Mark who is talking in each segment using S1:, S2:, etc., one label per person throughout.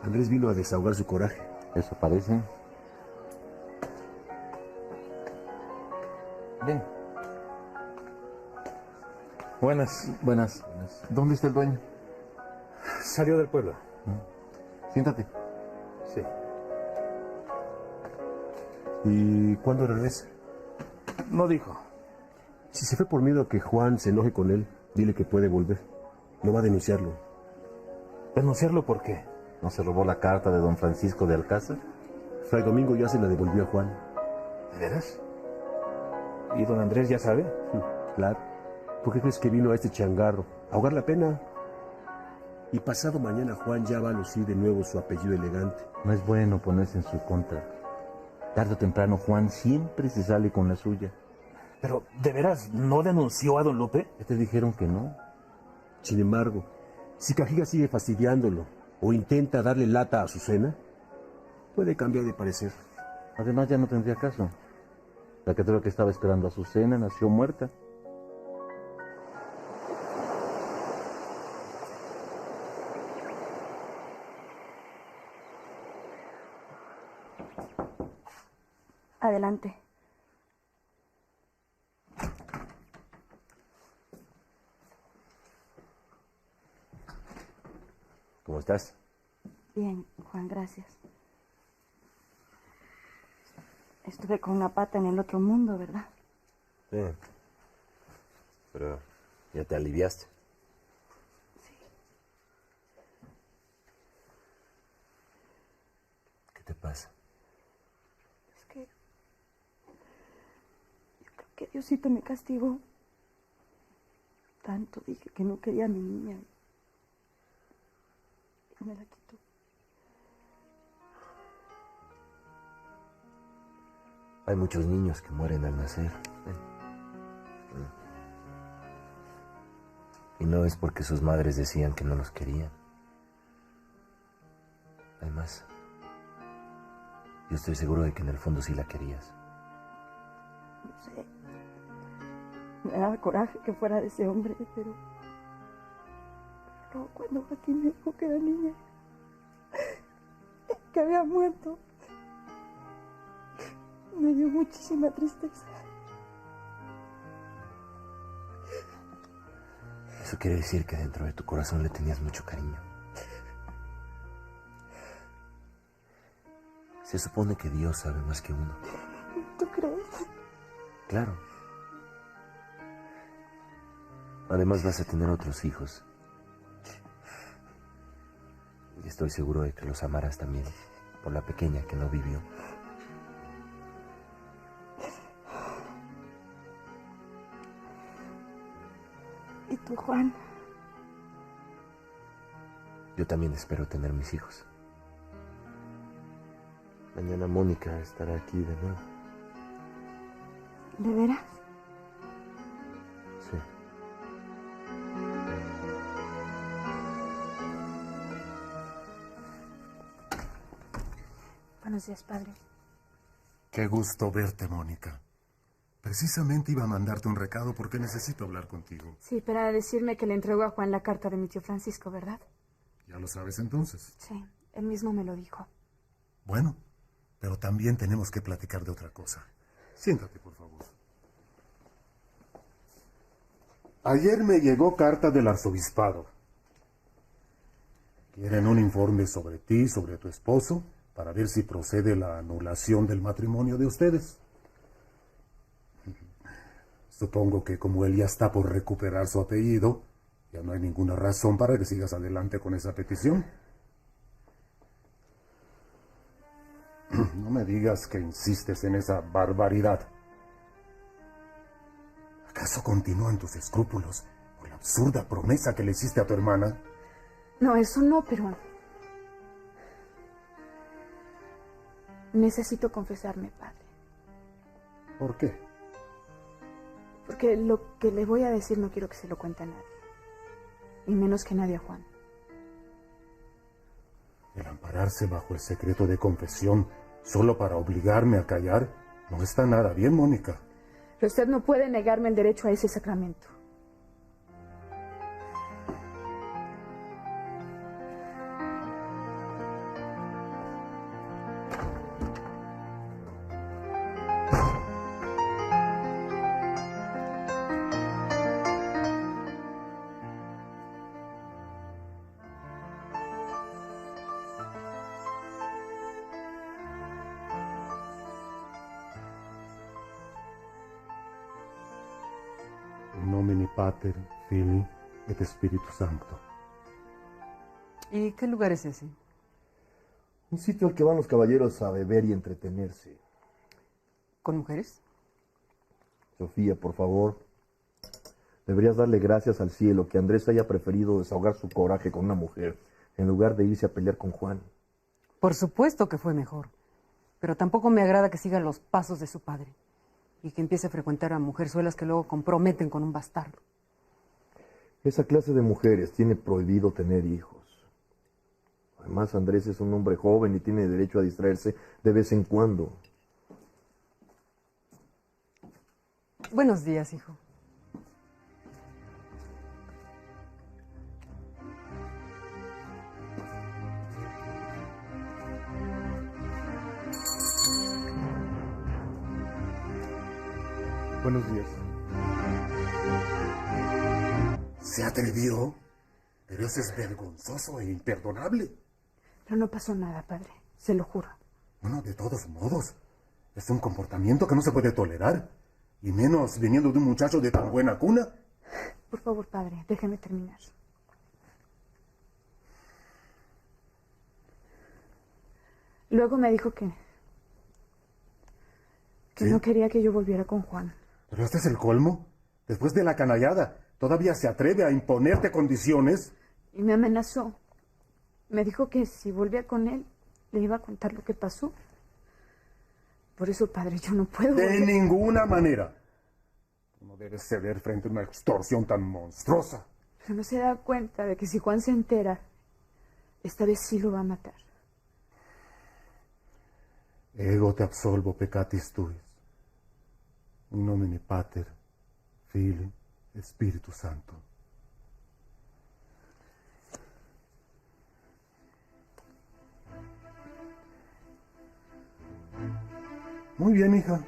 S1: Andrés vino a desahogar su coraje.
S2: Eso parece. Ven.
S3: Buenas.
S2: Buenas. ¿Dónde está el dueño?
S3: Salió del pueblo.
S2: Siéntate.
S3: Sí.
S1: ¿Y cuándo regresa?
S3: No dijo.
S1: Si se fue por miedo a que Juan se enoje con él, dile que puede volver. No va a denunciarlo.
S3: ¿Denunciarlo por qué?
S2: ¿No se robó la carta de don Francisco de Alcázar?
S1: Fray Domingo ya se la devolvió a Juan.
S3: ¿De veras? ¿Y don Andrés ya sabe?
S1: Claro. ¿Por qué crees que vino a este changarro? ¿A ahogar la pena? Y pasado mañana Juan ya va a lucir de nuevo su apellido elegante.
S2: No es bueno ponerse en su contra. Tarde o temprano Juan siempre se sale con la suya.
S3: Pero, ¿de veras no denunció a don Lupe?
S2: Ya te dijeron que no.
S1: Sin embargo, si Cajiga sigue fastidiándolo o intenta darle lata a Azucena, puede cambiar de parecer.
S2: Además ya no tendría caso. La criatura que estaba esperando a Azucena nació muerta.
S4: Adelante.
S1: ¿Cómo estás?
S4: Bien, Juan, gracias. Estuve con una pata en el otro mundo, ¿verdad?
S1: Sí. Pero ya te aliviaste.
S4: Sí.
S1: ¿Qué te pasa?
S4: Es que yo creo que Diosito me castigó. Tanto dije que no quería a mi niña. Y me la quitó.
S1: Hay muchos niños que mueren al nacer. Y no es porque sus madres decían que no los querían. Además, yo estoy seguro de que en el fondo sí la querías.
S4: No sé. Me daba coraje que fuera de ese hombre, pero luego cuando Joaquín me dijo que era niña, que había muerto, me dio muchísima tristeza.
S1: Eso quiere decir que dentro de tu corazón le tenías mucho cariño. Se supone que Dios sabe más que uno.
S4: ¿Tú crees?
S1: Claro. Además vas a tener otros hijos. Y estoy seguro de que los amarás también, por la pequeña que no vivió.
S4: ¿Y tú, Juan?
S1: Yo también espero tener mis hijos. Mañana Mónica estará aquí de nuevo.
S4: ¿De veras?
S1: Sí.
S4: Buenos días, padre.
S5: Qué gusto verte, Mónica. Precisamente iba a mandarte un recado porque necesito hablar contigo.
S4: Sí, para decirme que le entregó a Juan la carta de mi tío Francisco, ¿verdad?
S5: ¿Ya lo sabes entonces?
S4: Sí, él mismo me lo dijo.
S5: Bueno, pero también tenemos que platicar de otra cosa. Siéntate, por favor. Ayer me llegó carta del arzobispado. Quieren un informe sobre ti, sobre tu esposo, para ver si procede la anulación del matrimonio de ustedes. Supongo que como él ya está por recuperar su apellido, ya no hay ninguna razón para que sigas adelante con esa petición. No me digas que insistes en esa barbaridad. ¿Acaso continúan tus escrúpulos por la absurda promesa que le hiciste a tu hermana?
S4: No, eso no, pero... necesito confesarme, padre.
S5: ¿Por qué?
S4: Porque lo que le voy a decir no quiero que se lo cuente a nadie. Y menos que nadie a Juan.
S5: El ampararse bajo el secreto de confesión solo para obligarme a callar no está nada bien, Mónica.
S4: Pero usted no puede negarme el derecho a ese sacramento.
S5: In nomine Pater, Filii et Spiritus Sancto.
S6: ¿Y qué lugar es ese?
S7: Un sitio al que van los caballeros a beber y entretenerse.
S6: ¿Con mujeres?
S7: Sofía, por favor. Deberías darle gracias al cielo que Andrés haya preferido desahogar su coraje con una mujer en lugar de irse a pelear con Juan.
S6: Por supuesto que fue mejor. Pero tampoco me agrada que siga los pasos de su padre y que empiece a frecuentar a mujerzuelas que luego comprometen con un bastardo.
S7: Esa clase de mujeres tiene prohibido tener hijos. Además, Andrés es un hombre joven y tiene derecho a distraerse de vez en cuando.
S6: Buenos días, hijo.
S1: Buenos días.
S5: ¿Se atrevió? Pero eso es vergonzoso e imperdonable.
S4: Pero no pasó nada, padre. Se lo juro.
S5: Bueno, de todos modos, es un comportamiento que no se puede tolerar. Y menos viniendo de un muchacho de tan buena cuna.
S4: Por favor, padre, déjeme terminar. Luego me dijo que
S5: ¿Sí?
S4: no quería que yo volviera con Juan.
S5: Pero este es el colmo. Después de la canallada, ¿todavía se atreve a imponerte condiciones?
S4: Y me amenazó. Me dijo que si volvía con él, le iba a contar lo que pasó. Por eso, padre, yo no puedo
S5: De
S4: volver.
S5: ninguna manera. No debes ceder frente a una extorsión tan monstruosa.
S4: Pero no se da cuenta de que si Juan se entera, esta vez sí lo va a matar.
S5: Ego te absolvo peccatis tuis. In nomine Pater, Filii et Spiritus Sancto. Muy bien, hija.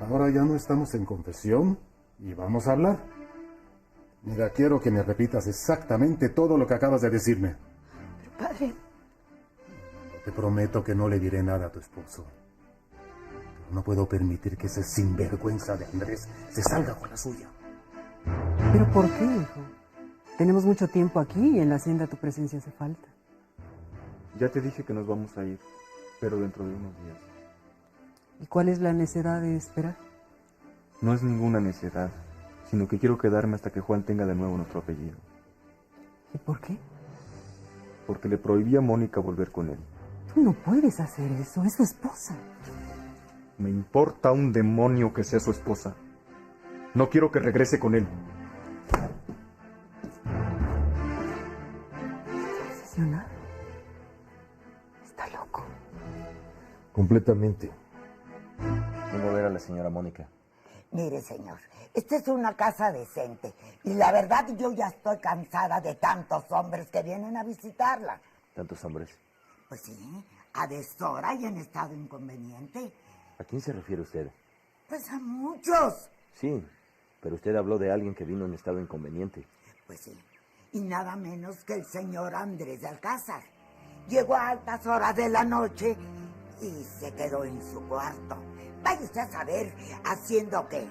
S5: Ahora ya no estamos en confesión y vamos a hablar. Mira, quiero que me repitas exactamente todo lo que acabas de decirme.
S4: Pero, padre,
S5: Te prometo que no le diré nada a tu esposo. Pero no puedo permitir que ese sinvergüenza de Andrés se salga con la suya.
S6: ¿Pero por qué, hijo? Tenemos mucho tiempo aquí y en la hacienda tu presencia hace falta.
S3: Ya te dije que nos vamos a ir, pero dentro de unos días.
S6: ¿Y cuál es la necesidad de esperar?
S3: No es ninguna necedad, sino que quiero quedarme hasta que Juan tenga de nuevo nuestro apellido.
S6: ¿Y por qué?
S3: Porque le prohibí a Mónica volver con él.
S6: Tú no puedes hacer eso, es su esposa.
S3: Me importa un demonio que sea su esposa. No quiero que regrese con él.
S6: Obsesionado. Está loco.
S7: Completamente.
S2: Vengo a ver a la señora Mónica.
S8: Mire, señor, esta es una casa decente y la verdad yo ya estoy cansada de tantos hombres que vienen a visitarla.
S2: ¿Tantos hombres?
S8: Pues sí, a deshora y en estado inconveniente.
S2: ¿A quién se refiere usted?
S8: Pues a muchos.
S2: Sí, pero usted habló de alguien que vino en estado inconveniente.
S8: Pues sí, y nada menos que el señor Andrés de Alcázar. Llegó a altas horas de la noche y se quedó en su cuarto. Vaya usted a saber haciendo qué.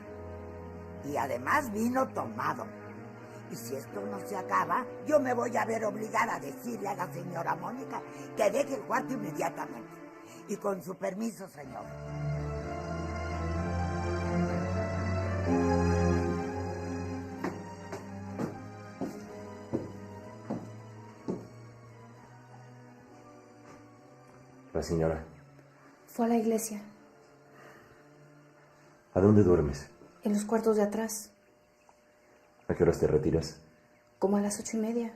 S8: Y además vino tomado. Y si esto no se acaba, yo me voy a ver obligada a decirle a la señora Mónica que deje el cuarto inmediatamente. Y con su permiso, señor.
S2: La señora.
S9: Fue a la iglesia,
S2: ¿A dónde duermes?
S9: en los cuartos de atrás,
S2: ¿A qué horas te retiras?
S9: como a las 8:30.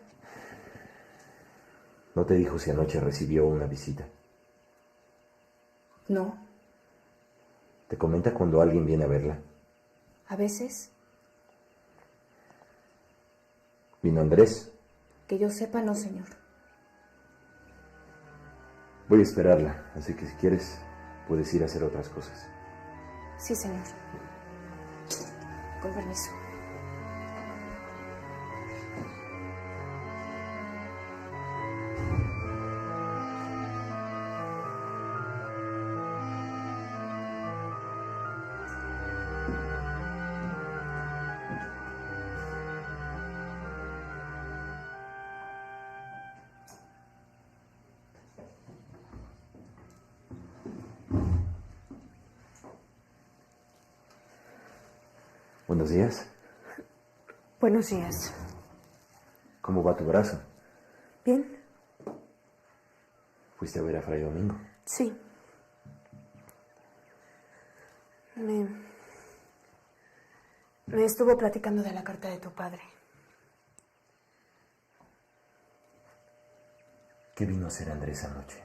S2: ¿No te dijo si anoche recibió una visita?
S9: No,
S2: ¿Te comenta cuando alguien viene a verla?
S9: a veces,
S2: ¿Vino Andrés?
S9: que yo sepa, no, señor.
S2: Voy a esperarla, así que si quieres, puedes ir a hacer otras cosas.
S9: Sí, señor. Con permiso.
S2: Buenos días.
S10: Buenos días.
S2: ¿Cómo va tu brazo?
S10: ¿Bien?
S2: ¿Fuiste a ver a Fray Domingo?
S10: Sí. Me estuvo platicando de la carta de tu padre.
S2: ¿Qué vino a hacer Andrés anoche?